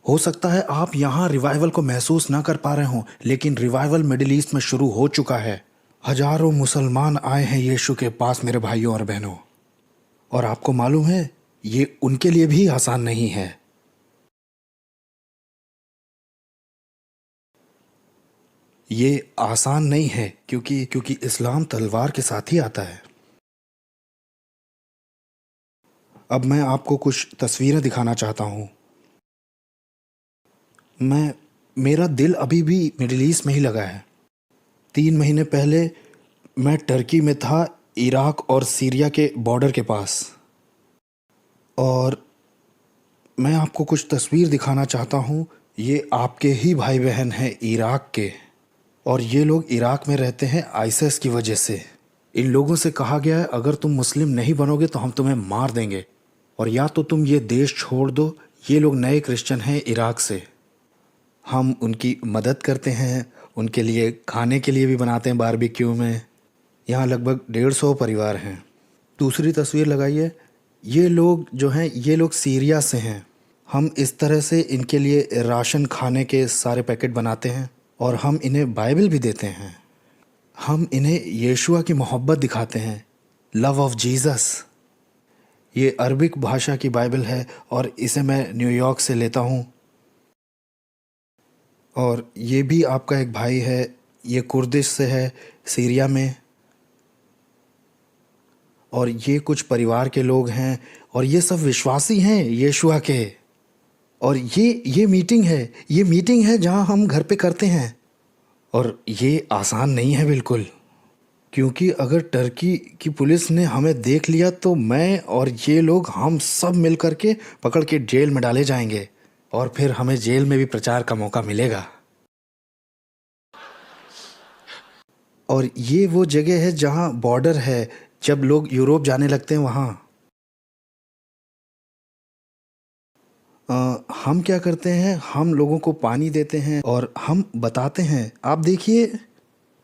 हो सकता है आप यहाँ रिवाइवल को महसूस ना कर पा रहे हो, लेकिन रिवाइवल मिडिल ईस्ट में शुरू हो चुका है। हजारों मुसलमान आए हैं यीशु के पास मेरे भाइयों और बहनों, और आपको मालूम है ये उनके लिए भी आसान नहीं है। ये आसान नहीं है क्योंकि इस्लाम तलवार के साथ ही आता है। अब मैं आपको कुछ तस्वीरें दिखाना चाहता हूँ। मेरा दिल अभी भी मिडिल ईस्ट में ही लगा है। 3 महीने पहले मैं टर्की में था, इराक और सीरिया के बॉर्डर के पास, और मैं आपको कुछ तस्वीर दिखाना चाहता हूँ। ये आपके ही भाई बहन हैं इराक के, और ये लोग इराक में रहते हैं आईसिस की वजह से। इन लोगों से कहा गया है अगर तुम मुस्लिम नहीं बनोगे तो हम तुम्हें मार देंगे, और या तो तुम ये देश छोड़ दो। ये लोग नए क्रिश्चियन हैं इराक से। हम उनकी मदद करते हैं, उनके लिए खाने के लिए भी बनाते हैं बारबेक्यू में। यहाँ लगभग 150 परिवार हैं। दूसरी तस्वीर लगाइए। ये लोग जो हैं ये लोग सीरिया से हैं। हम इस तरह से इनके लिए राशन खाने के सारे पैकेट बनाते हैं, और हम इन्हें बाइबल भी देते हैं। हम इन्हें यीशुआ की मोहब्बत दिखाते हैं, लव ऑफ जीसस। ये अरबिक भाषा की बाइबल है और इसे मैं न्यूयॉर्क से लेता हूँ। और ये भी आपका एक भाई है, ये कुर्दिश से है, सीरिया में। और ये कुछ परिवार के लोग हैं, और ये सब विश्वासी हैं यीशुआ के। और ये मीटिंग है जहाँ हम घर पे करते हैं, और ये आसान नहीं है बिल्कुल। क्योंकि अगर टर्की की पुलिस ने हमें देख लिया तो मैं और ये लोग हम सब मिल करके पकड़ के जेल में डाले जाएंगे और फिर हमें जेल में भी प्रचार का मौका मिलेगा। और ये वो जगह है जहाँ बॉर्डर है, जब लोग यूरोप जाने लगते हैं वहाँ। हम क्या करते हैं, हम लोगों को पानी देते हैं और हम बताते हैं, आप देखिए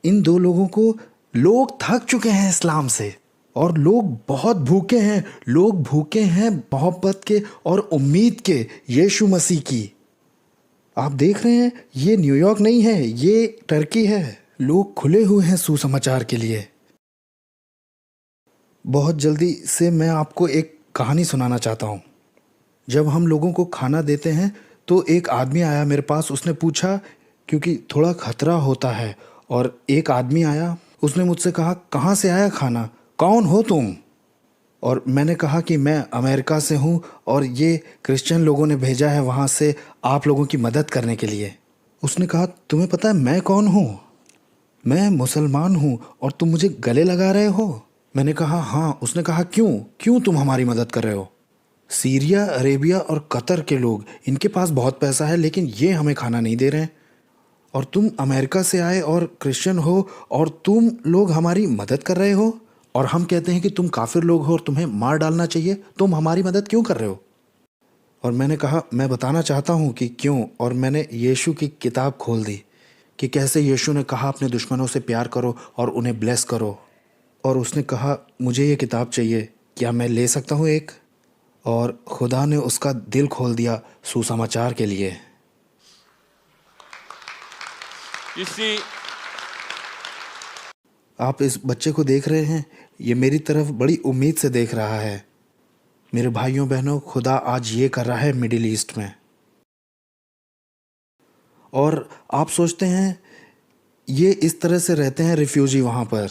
इन दो लोगों को, लोग थक चुके हैं इस्लाम से और लोग बहुत भूखे हैं। लोग भूखे हैं मोहब्बत के और उम्मीद के, यीशु मसीह की। आप देख रहे हैं ये न्यूयॉर्क नहीं है, ये टर्की है। लोग खुले हुए हैं सुसमाचार के लिए। बहुत जल्दी से मैं आपको एक कहानी सुनाना चाहता हूँ। जब हम लोगों को खाना देते हैं तो एक आदमी आया मेरे पास, उसने पूछा, क्योंकि थोड़ा खतरा होता है, और एक आदमी आया, उसने मुझसे कहा, कहाँ से आया खाना, कौन हो तुम? और मैंने कहा कि मैं अमेरिका से हूँ और ये क्रिश्चियन लोगों ने भेजा है वहाँ से आप लोगों की मदद करने के लिए। उसने कहा, तुम्हें पता है मैं कौन हूँ? मैं मुसलमान हूँ और तुम मुझे गले लगा रहे हो? मैंने कहा हाँ। उसने कहा क्यों क्यों तुम हमारी मदद कर रहे हो? सीरिया, अरेबिया और कतर के लोग, इनके पास बहुत पैसा है लेकिन ये हमें खाना नहीं दे रहे हैं, और तुम अमेरिका से आए और क्रिश्चियन हो और तुम लोग हमारी मदद कर रहे हो, और हम कहते हैं कि तुम काफिर लोग हो और तुम्हें मार डालना चाहिए, तुम हमारी मदद क्यों कर रहे हो? और मैंने कहा मैं बताना चाहता हूँ कि क्यों, और मैंने यीशु की किताब खोल दी कि कैसे यीशु ने कहा अपने दुश्मनों से प्यार करो और उन्हें ब्लेस करो। और उसने कहा मुझे ये किताब चाहिए, क्या मैं ले सकता हूँ एक? और खुदा ने उसका दिल खोल दिया सुसमाचार के लिए। You see, आप इस बच्चे को देख रहे हैं, ये मेरी तरफ बड़ी उम्मीद से देख रहा है। मेरे भाइयों बहनों, खुदा आज ये कर रहा है मिडिल ईस्ट में। और आप सोचते हैं ये इस तरह से रहते हैं रिफ्यूजी वहाँ पर,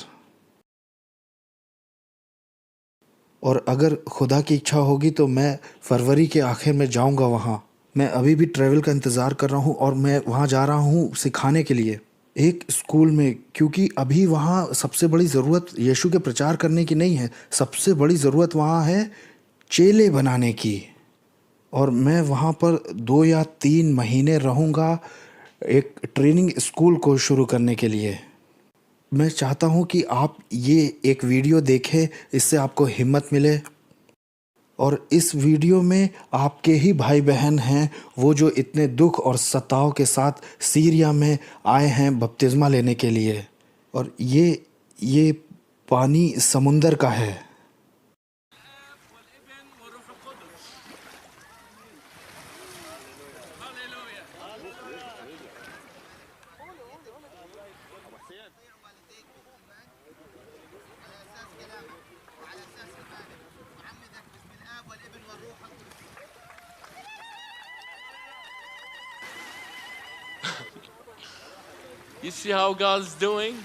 और अगर खुदा की इच्छा होगी तो मैं फरवरी के आखिर में जाऊँगा वहाँ। मैं अभी भी ट्रैवल का इंतज़ार कर रहा हूँ और मैं वहाँ जा रहा हूँ सिखाने के लिए एक स्कूल में, क्योंकि अभी वहाँ सबसे बड़ी ज़रूरत यीशु के प्रचार करने की नहीं है, सबसे बड़ी ज़रूरत वहाँ है चेले बनाने की। और मैं वहाँ पर 2 या 3 महीने रहूँगा एक ट्रेनिंग स्कूल को शुरू करने के लिए। मैं चाहता हूँ कि आप ये एक वीडियो देखें, इससे आपको हिम्मत मिले। और इस वीडियो में आपके ही भाई बहन हैं, वो जो इतने दुख और सताव के साथ सीरिया में आए हैं बपतिस्मा लेने के लिए। और ये पानी समुंदर का है। you see how God's doing?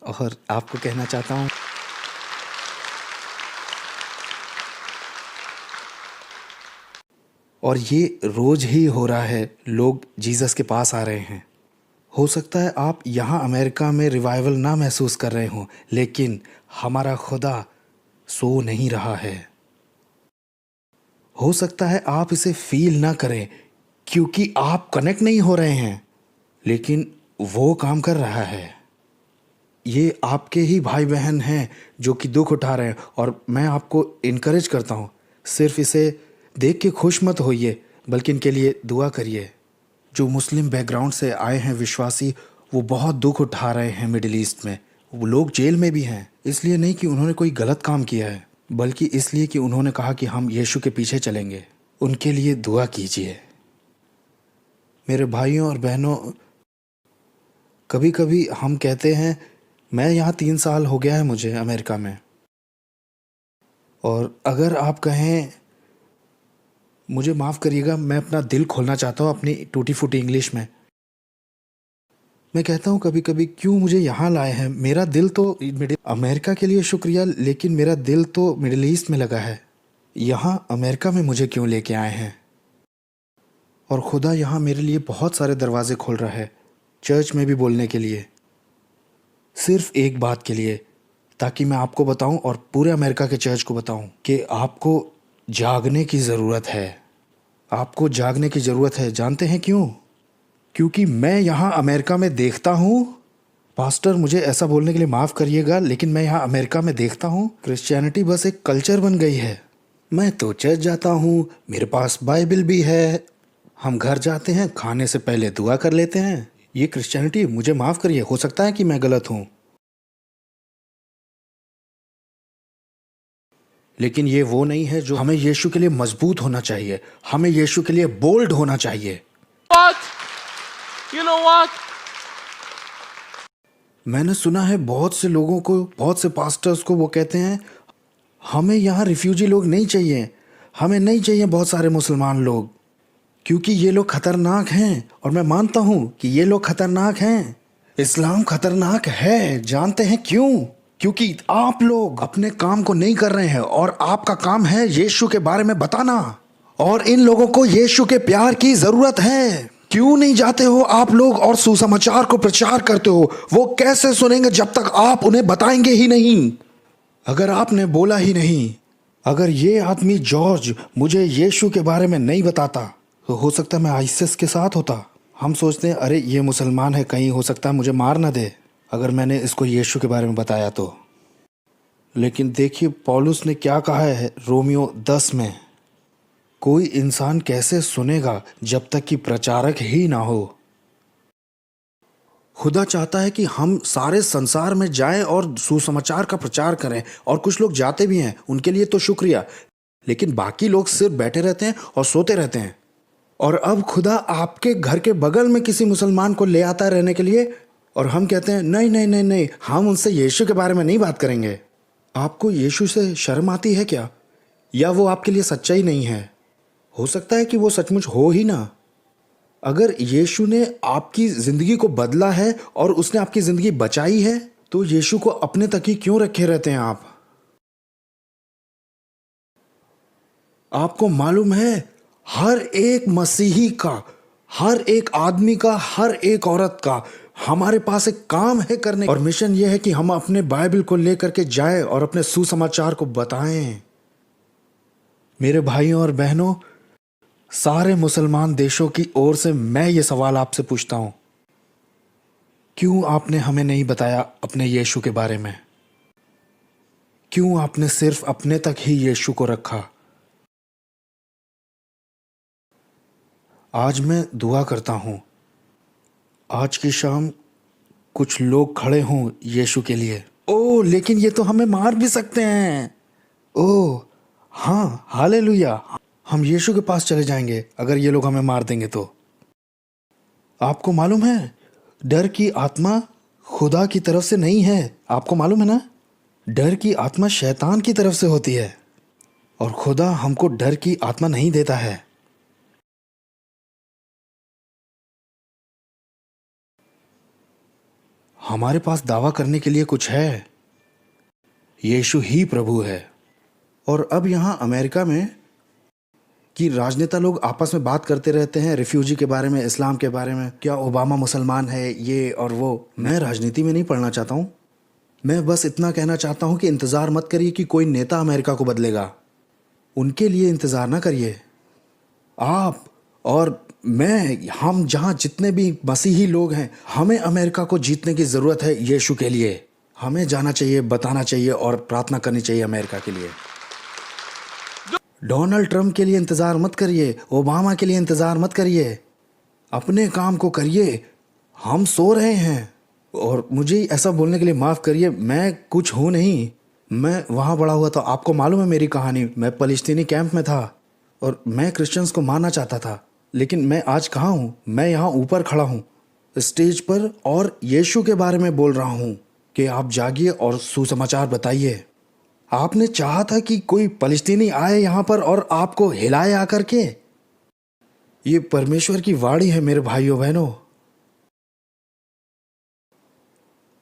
और आपको कहना चाहता हूँ, और ये रोज ही हो रहा है, लोग जीसस के पास आ रहे हैं। हो सकता है आप यहाँ अमेरिका में रिवाइवल ना महसूस कर रहे हों, लेकिन हमारा खुदा सो नहीं रहा है। हो सकता है आप इसे फील ना करें क्योंकि आप कनेक्ट नहीं हो रहे हैं, लेकिन वो काम कर रहा है। ये आपके ही भाई बहन हैं जो कि दुख उठा रहे हैं, और मैं आपको इनकरेज करता हूँ, सिर्फ इसे देख के खुश मत होइए, बल्कि इनके लिए दुआ करिए। जो मुस्लिम बैकग्राउंड से आए हैं विश्वासी, वो बहुत दुख उठा रहे हैं मिडिल ईस्ट में, वो लोग जेल में भी हैं, इसलिए नहीं कि उन्होंने कोई गलत काम किया है, बल्कि इसलिए कि उन्होंने कहा कि हम यीशु के पीछे चलेंगे। उनके लिए दुआ कीजिए। मेरे भाइयों और बहनों, कभी कभी हम कहते हैं, मैं यहाँ 3 साल हो गया है मुझे अमेरिका में, और अगर आप कहें, मुझे माफ़ करिएगा, मैं अपना दिल खोलना चाहता हूँ अपनी टूटी फूटी इंग्लिश में। मैं कहता हूँ कभी कभी, क्यों मुझे यहाँ लाए हैं? मेरा दिल तो अमेरिका के लिए शुक्रिया, लेकिन मेरा दिल तो मिडिल ईस्ट में लगा है। यहाँ अमेरिका में मुझे क्यों लेके आए हैं? और खुदा यहाँ मेरे लिए बहुत सारे दरवाजे खोल रहा है, चर्च में भी बोलने के लिए, सिर्फ एक बात के लिए, ताकि मैं आपको बताऊं और पूरे अमेरिका के चर्च को बताऊं कि आपको जागने की ज़रूरत है। आपको जागने की ज़रूरत है। जानते हैं क्यों? क्योंकि मैं यहाँ अमेरिका में देखता हूँ, पास्टर मुझे ऐसा बोलने के लिए माफ़ करिएगा, लेकिन मैं यहाँ अमेरिका में देखता हूँ क्रिश्चियनिटी बस एक कल्चर बन गई है। मैं तो चर्च जाता हूँ, मेरे पास बाइबल भी है, हम घर जाते हैं, खाने से पहले दुआ कर लेते हैं। ये क्रिश्चियनिटी, मुझे माफ़ करिए, हो सकता है कि मैं गलत हूँ, लेकिन ये वो नहीं है जो हमें यीशु के लिए मजबूत होना चाहिए। हमें यीशु के लिए बोल्ड होना चाहिए। What? You know what? मैंने सुना है बहुत से लोगों को, बहुत से पास्टर्स को, वो कहते हैं हमें यहाँ रिफ्यूजी लोग नहीं चाहिए, हमें नहीं चाहिए बहुत सारे मुसलमान लोग, क्योंकि ये लोग खतरनाक हैं। और मैं मानता हूँ कि ये लोग खतरनाक हैं। इस्लाम खतरनाक है। जानते हैं क्यों? क्योंकि आप लोग अपने काम को नहीं कर रहे हैं, और आपका काम है यीशु के बारे में बताना, और इन लोगों को यीशु के प्यार की जरूरत है। क्यों नहीं जाते हो आप लोग और सुसमाचार को प्रचार करते हो? वो कैसे सुनेंगे जब तक आप उन्हें बताएंगे ही नहीं? अगर आपने बोला ही नहीं, अगर ये आदमी जॉर्ज मुझे यीशु के बारे में नहीं बताता, तो हो सकता है मैं आइसिस के साथ होता। हम सोचते हैं, अरे ये मुसलमान है, कहीं हो सकता है मुझे मार ना दे अगर मैंने इसको यीशु के बारे में बताया तो। लेकिन देखिए पौलुस ने क्या कहा है रोमियो 10 में, कोई इंसान कैसे सुनेगा जब तक कि प्रचारक ही ना हो। खुदा चाहता है कि हम सारे संसार में जाएं और सुसमाचार का प्रचार करें, और कुछ लोग जाते भी हैं, उनके लिए तो शुक्रिया, लेकिन बाकी लोग सिर्फ बैठे रहते हैं और सोते रहते हैं। और अब खुदा आपके घर के बगल में किसी मुसलमान को ले आता है रहने के लिए, और हम कहते हैं नहीं नहीं नहीं नहीं, हम उनसे यीशु के बारे में नहीं बात करेंगे। आपको यीशु से शर्म आती है क्या? या वो आपके लिए सच्चाई नहीं है? हो सकता है कि वो सचमुच हो ही ना। अगर यीशु ने आपकी ज़िंदगी को बदला है और उसने आपकी ज़िंदगी बचाई है, तो यीशु को अपने तक ही क्यों रखे रहते हैं आप? आपको मालूम है, हर एक मसीही का, हर एक आदमी का, हर एक औरत का, हमारे पास एक काम है करने, और मिशन ये है कि हम अपने बाइबल को लेकर के जाएं और अपने सुसमाचार को बताएं। मेरे भाइयों और बहनों, सारे मुसलमान देशों की ओर से मैं ये सवाल आपसे पूछता हूं, क्यों आपने हमें नहीं बताया अपने यीशु के बारे में? क्यों आपने सिर्फ अपने तक ही यीशु को रखा? आज मैं दुआ करता हूं, आज की शाम कुछ लोग खड़े हों यीशु के लिए। ओह, लेकिन ये तो हमें मार भी सकते हैं। ओह हाँ, हालेलुया, हम यीशु के पास चले जाएंगे अगर ये लोग हमें मार देंगे तो। आपको मालूम है, डर की आत्मा खुदा की तरफ से नहीं है। आपको मालूम है ना? डर की आत्मा शैतान की तरफ से होती है, और खुदा हमको डर की आत्मा नहीं देता है। हमारे पास दावा करने के लिए कुछ है, यीशु ही प्रभु है। और अब यहाँ अमेरिका में कि राजनेता लोग आपस में बात करते रहते हैं रिफ्यूजी के बारे में, इस्लाम के बारे में, क्या ओबामा मुसलमान है, ये और वो। मैं राजनीति में नहीं पढ़ना चाहता हूँ, मैं बस इतना कहना चाहता हूँ कि इंतज़ार मत करिए कि कोई नेता अमेरिका को बदलेगा। उनके लिए इंतज़ार ना करिए। आप और मैं, हम जहाँ जितने भी मसीही लोग हैं, हमें अमेरिका को जीतने की ज़रूरत है यीशु के लिए। हमें जाना चाहिए, बताना चाहिए और प्रार्थना करनी चाहिए अमेरिका के लिए। डोनाल्ड ट्रंप के लिए इंतज़ार मत करिए, ओबामा के लिए इंतज़ार मत करिए, अपने काम को करिए। हम सो रहे हैं, और मुझे ऐसा बोलने के लिए माफ़ करिए, मैं कुछ हूँ नहीं। मैं वहाँ बड़ा हुआ था, आपको मालूम है मेरी कहानी। मैं फ़लस्तीनी कैंप में था और मैं क्रिश्चियंस को मारना चाहता था, लेकिन मैं आज कहाँ हूँ? मैं यहाँ ऊपर खड़ा हूँ स्टेज पर और यीशु के बारे में बोल रहा हूँ कि आप जागिए और सुसमाचार बताइए। आपने चाहा था कि कोई फ़लस्तीनी आए यहाँ पर और आपको हिलाए आकर के। ये परमेश्वर की वाणी है मेरे भाइयों बहनों।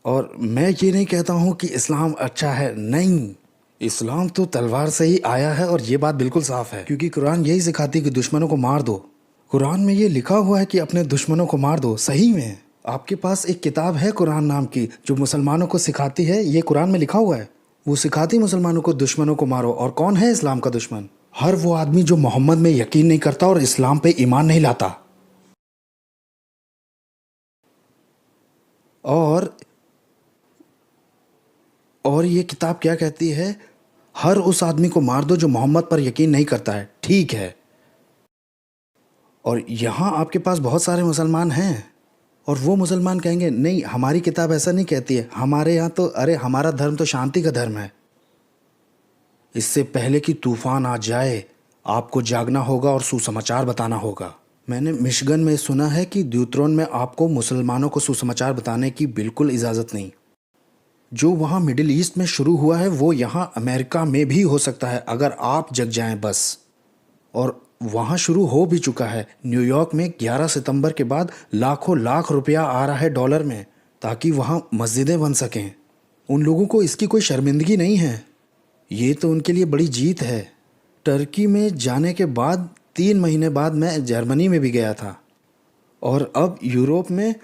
और मैं ये नहीं कहता हूँ कि इस्लाम अच्छा है, नहीं। इस्लाम तो तलवार से ही आया है और ये बात बिल्कुल साफ है, क्योंकि कुरान यही सिखाती है कि दुश्मनों को मार दो। कुरान में ये लिखा हुआ है कि अपने दुश्मनों को मार दो। सही में आपके पास एक किताब है कुरान नाम की, जो मुसलमानों को सिखाती है, ये कुरान में लिखा हुआ है। वो सिखाती मुसलमानों को दुश्मनों को मारो। और कौन है इस्लाम का दुश्मन? हर वो आदमी जो मोहम्मद में यकीन नहीं करता और इस्लाम पे ईमान नहीं लाता। और ये किताब क्या कहती है? हर उस आदमी को मार दो जो मोहम्मद पर यकीन नहीं करता है। ठीक है। और यहाँ आपके पास बहुत सारे मुसलमान हैं और वो मुसलमान कहेंगे नहीं, हमारी किताब ऐसा नहीं कहती है, हमारे यहाँ तो अरे हमारा धर्म तो शांति का धर्म है। इससे पहले कि तूफान आ जाए आपको जागना होगा और सुसमाचार बताना होगा। मैंने मिशिगन में सुना है कि ड्यूट्रॉन में आपको मुसलमानों को सुसमाचार बताने की बिल्कुल इजाज़त नहीं। जो वहाँ मिडिल ईस्ट में शुरू हुआ है वो यहाँ अमेरिका में भी हो सकता है, अगर आप जग जाएं बस। और वहाँ शुरू हो भी चुका है। न्यूयॉर्क में 11 सितंबर के बाद लाखों लाख रुपया आ रहा है डॉलर में, ताकि वहाँ मस्जिदें बन सकें। उन लोगों को इसकी कोई शर्मिंदगी नहीं है, ये तो उनके लिए बड़ी जीत है। टर्की में जाने के बाद 3 महीने बाद मैं जर्मनी में भी गया था। और अब यूरोप में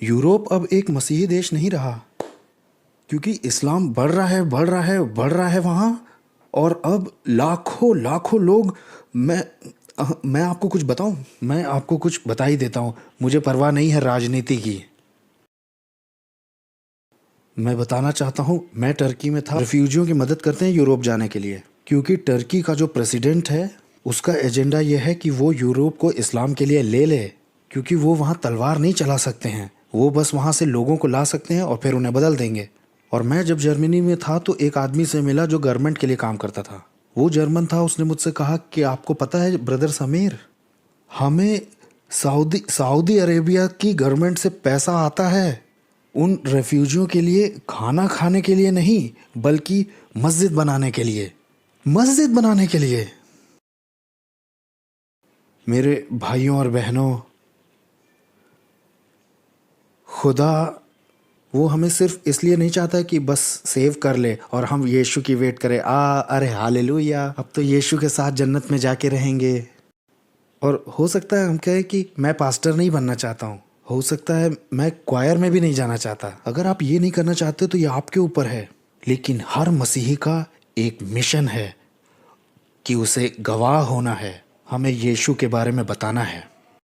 यूरोप अब एक मसीही देश नहीं रहा, क्योंकि इस्लाम बढ़ रहा है, बढ़ रहा है, बढ़ रहा है वहाँ। और अब लाखों लाखों लोग, मैं आपको कुछ बताऊं? मैं आपको कुछ बता ही देता हूँ, मुझे परवाह नहीं है राजनीति की। मैं बताना चाहता हूँ, मैं टर्की में था। रिफ्यूजियों की मदद करते हैं यूरोप जाने के लिए, क्योंकि टर्की का जो प्रेसिडेंट है उसका एजेंडा यह है कि वो यूरोप को इस्लाम के लिए ले ले, क्योंकि वो वहाँ तलवार नहीं चला सकते हैं। वो बस वहाँ से लोगों को ला सकते हैं और फिर उन्हें बदल देंगे। और मैं जब जर्मनी में था तो एक आदमी से मिला जो गवर्नमेंट के लिए काम करता था। वो जर्मन था। उसने मुझसे कहा कि आपको पता है ब्रदर समीर, हमें सऊदी अरेबिया की गवर्नमेंट से पैसा आता है उन रेफ्यूजियों के लिए खाना खाने के लिए नहीं, बल्कि मस्जिद बनाने के लिए। मस्जिद बनाने के लिए। मेरे भाइयों और बहनों, खुदा वो हमें सिर्फ इसलिए नहीं चाहता कि बस सेव कर ले और हम यीशु की वेट करें। अरे हालेलुया, अब तो यीशु के साथ जन्नत में जाके रहेंगे। और हो सकता है हम कहें कि मैं पास्टर नहीं बनना चाहता हूँ, हो सकता है मैं क्वायर में भी नहीं जाना चाहता। अगर आप ये नहीं करना चाहते तो ये आपके ऊपर है। लेकिन हर मसीही का एक मिशन है कि उसे गवाह होना है, हमें यीशु के बारे में बताना है।